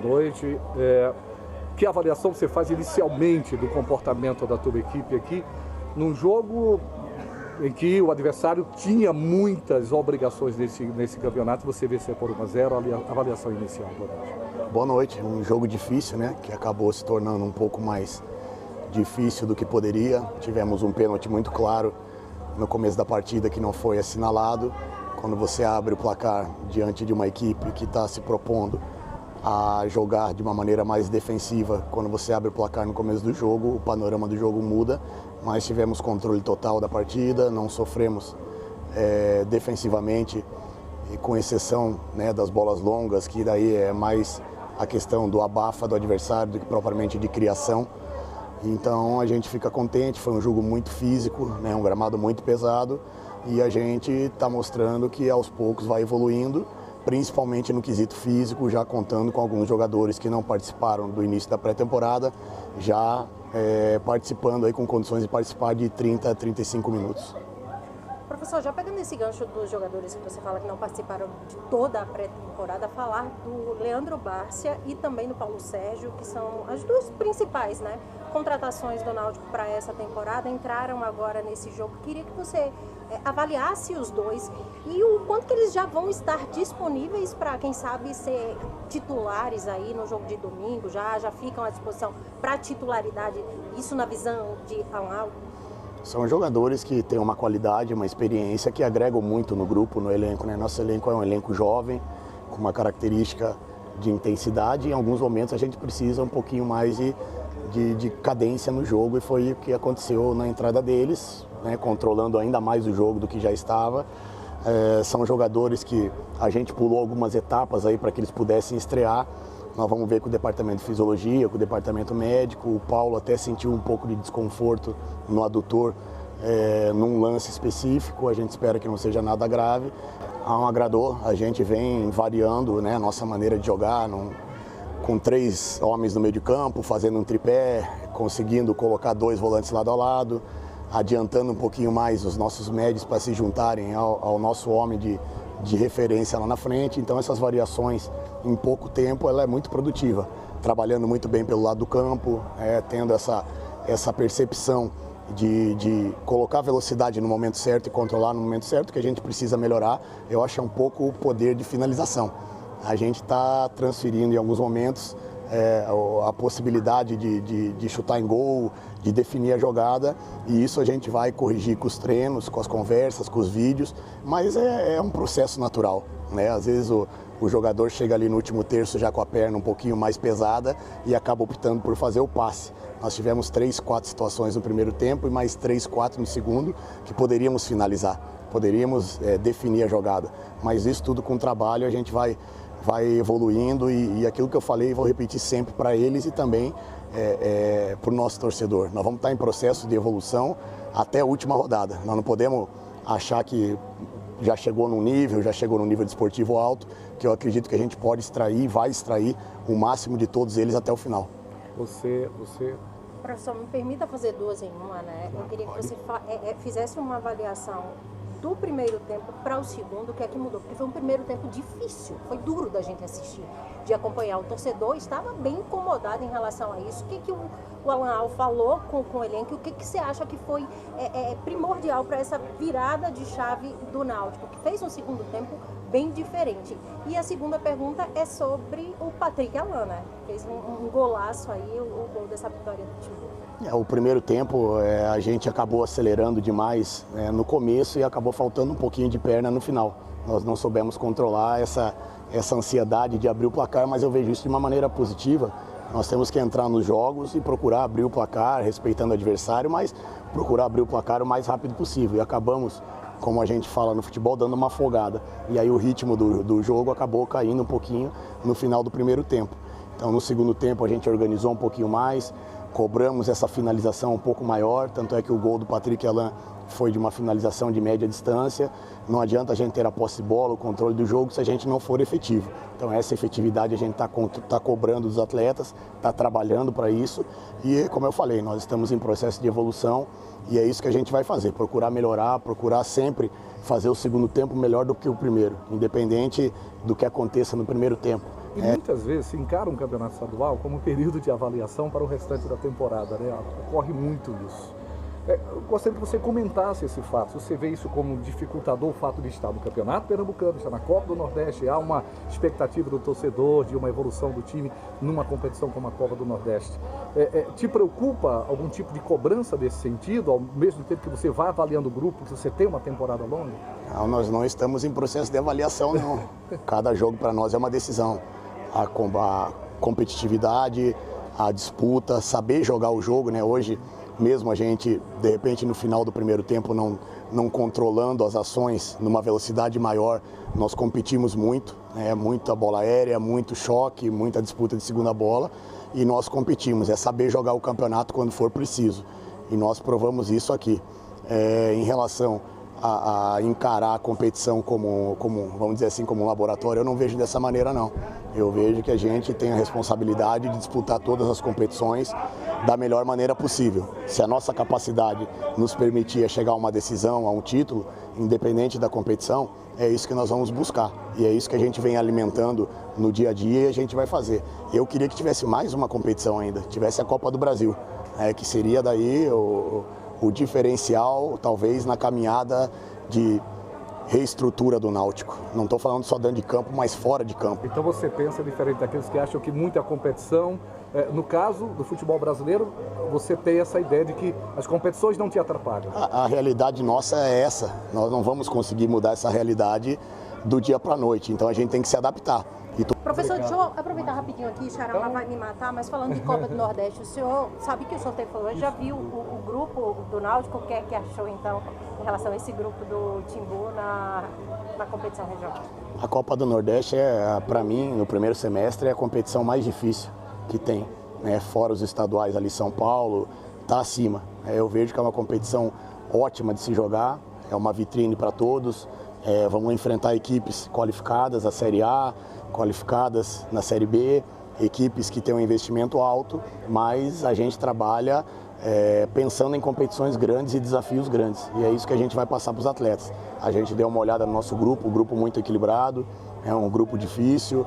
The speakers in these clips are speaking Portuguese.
noite. Que avaliação você faz inicialmente do comportamento da tua equipe aqui, num jogo em que o adversário tinha muitas obrigações nesse campeonato, você venceu por 1-0, a avaliação inicial? Boa noite. Boa noite, um jogo difícil, né, que acabou se tornando um pouco mais difícil do que poderia. Tivemos um pênalti muito claro no começo da partida que não foi assinalado. Quando você abre o placar diante de uma equipe que está se propondo a jogar de uma maneira mais defensiva, quando você abre o placar no começo do jogo, o panorama do jogo muda, mas tivemos controle total da partida, não sofremos defensivamente, com exceção, né, das bolas longas, que daí é mais a questão do abafa do adversário do que propriamente de criação. Então a gente fica contente, foi um jogo muito físico, né, um gramado muito pesado, e a gente está mostrando que aos poucos vai evoluindo, principalmente no quesito físico, já contando com alguns jogadores que não participaram do início da pré-temporada, já participando aí com condições de participar de 30 a 35 minutos. Professor, já pegando esse gancho dos jogadores que você fala que não participaram de toda a pré-temporada, falar do Leandro Bárcia e também do Paulo Sérgio, que são as duas principais, né, contratações do Náutico para essa temporada, entraram agora nesse jogo. Queria que você avaliasse os dois e o quanto que eles já vão estar disponíveis para, quem sabe, ser titulares aí no jogo de domingo, já ficam à disposição para titularidade, isso na visão de Alan. São jogadores que têm uma qualidade, uma experiência que agregam muito no grupo, no elenco, né? Nosso elenco é um elenco jovem, com uma característica de intensidade, e em alguns momentos a gente precisa um pouquinho mais de cadência no jogo, e foi o que aconteceu na entrada deles, né? Controlando ainda mais o jogo do que já estava. São jogadores que a gente pulou algumas etapas aí para que eles pudessem estrear. Nós vamos ver com o departamento de fisiologia, com o departamento médico. O Paulo até sentiu um pouco de desconforto no adutor num lance específico. A gente espera que não seja nada grave. Não agradou, a gente vem variando, né, a nossa maneira de jogar, com 3 homens no meio de campo, fazendo um tripé, conseguindo colocar 2 volantes lado a lado, adiantando um pouquinho mais os nossos médios para se juntarem ao nosso homem de referência lá na frente. Então essas variações em pouco tempo ela é muito produtiva, trabalhando muito bem pelo lado do campo, tendo essa percepção de colocar velocidade no momento certo e controlar no momento certo, que a gente precisa melhorar. Eu acho um pouco o poder de finalização. A gente está transferindo em alguns momentos a possibilidade de chutar em gol, de definir a jogada, e isso a gente vai corrigir com os treinos, com as conversas, com os vídeos, mas é um processo natural, né? Às vezes o jogador chega ali no último terço já com a perna um pouquinho mais pesada e acaba optando por fazer o passe. Nós tivemos 3, 4 situações no primeiro tempo e mais 3, 4 no segundo que poderíamos finalizar, poderíamos definir a jogada, mas isso tudo com trabalho a gente vai evoluindo, e aquilo que eu falei vou repetir sempre para eles e também para o nosso torcedor. Nós vamos estar em processo de evolução até a última rodada. Nós não podemos achar que já chegou num nível desportivo alto, que eu acredito que a gente pode extrair, vai extrair o máximo de todos eles até o final. Você... Professor, me permita fazer 2 em 1, né? Eu queria que você fizesse uma avaliação do primeiro tempo para o segundo, o que é que mudou? Porque foi um primeiro tempo difícil, foi duro da gente assistir, de acompanhar. O torcedor estava bem incomodado em relação a isso. O que o Alan Al falou com o elenco? O que você acha que foi primordial para essa virada de chave do Náutico, que fez um segundo tempo bem diferente? E a segunda pergunta é sobre o Patrick Alan, né? Fez um golaço aí, o gol dessa vitória do time. O primeiro tempo a gente acabou acelerando demais no começo e acabou faltando um pouquinho de perna no final. Nós não soubemos controlar essa ansiedade de abrir o placar, mas eu vejo isso de uma maneira positiva. Nós temos que entrar nos jogos e procurar abrir o placar, respeitando o adversário, mas procurar abrir o placar o mais rápido possível. E acabamos, como a gente fala no futebol, dando uma afogada. E aí o ritmo do jogo acabou caindo um pouquinho no final do primeiro tempo. Então no segundo tempo a gente organizou um pouquinho mais, cobramos essa finalização um pouco maior, tanto é que o gol do Patrick Alan foi de uma finalização de média distância. Não adianta a gente ter a posse de bola, o controle do jogo, se a gente não for efetivo. Então essa efetividade a gente está cobrando dos atletas, está trabalhando para isso, e como eu falei, nós estamos em processo de evolução e é isso que a gente vai fazer, procurar melhorar, procurar sempre fazer o segundo tempo melhor do que o primeiro, independente do que aconteça no primeiro tempo. E muitas vezes se encara um campeonato estadual como um período de avaliação para o restante da temporada, né? Ocorre muito isso. Eu gostaria que você comentasse esse fato. Você vê isso como dificultador, o fato de estar no Campeonato Pernambucano, estar na Copa do Nordeste, há uma expectativa do torcedor de uma evolução do time numa competição como a Copa do Nordeste. Te preocupa algum tipo de cobrança desse sentido, ao mesmo tempo que você vai avaliando o grupo, que você tem uma temporada longa? Não, nós não estamos em processo de avaliação, não. Cada jogo para nós é uma decisão. A competitividade, a disputa, saber jogar o jogo, né? Hoje, mesmo a gente, de repente, no final do primeiro tempo, não controlando as ações numa velocidade maior, nós competimos muito, né? Muita bola aérea, muito choque, muita disputa de segunda bola, e nós competimos. É saber jogar o campeonato quando for preciso, e nós provamos isso aqui. Em relação a encarar a competição como, vamos dizer assim, como um laboratório, eu não vejo dessa maneira, não. Eu vejo que a gente tem a responsabilidade de disputar todas as competições da melhor maneira possível. Se a nossa capacidade nos permitir chegar a uma decisão, a um título, independente da competição, é isso que nós vamos buscar. E é isso que a gente vem alimentando no dia a dia e a gente vai fazer. Eu queria que tivesse mais uma competição ainda, tivesse a Copa do Brasil, que seria daí o diferencial, talvez, na caminhada de reestrutura do Náutico. Não estou falando só dentro de campo, mas fora de campo. Então você pensa diferente daqueles que acham que muita competição, no caso do futebol brasileiro, você tem essa ideia de que as competições não te atrapalham. A realidade nossa é essa. Nós não vamos conseguir mudar essa realidade do dia para a noite, então a gente tem que se adaptar. Professor, deixa eu aproveitar rapidinho aqui, Xará vai me matar, mas falando de Copa do Nordeste, o senhor sabe que o sorteio foi hoje, já viu o grupo do Náutico, o que é que achou então em relação a esse grupo do Timbu na competição regional? A Copa do Nordeste para mim, no primeiro semestre, é a competição mais difícil que tem, né? Fora os estaduais ali, São Paulo, está acima. Eu vejo que é uma competição ótima de se jogar, é uma vitrine para todos. Vamos enfrentar equipes qualificadas, a Série A, qualificadas na Série B, equipes que têm um investimento alto, mas a gente trabalha pensando em competições grandes e desafios grandes. E é isso que a gente vai passar para os atletas. A gente deu uma olhada no nosso grupo, um grupo muito equilibrado, é um grupo difícil,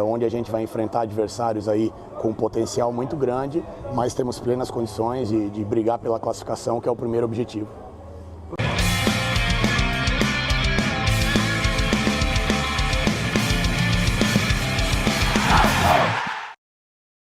onde a gente vai enfrentar adversários aí com um potencial muito grande, mas temos plenas condições de brigar pela classificação, que é o primeiro objetivo.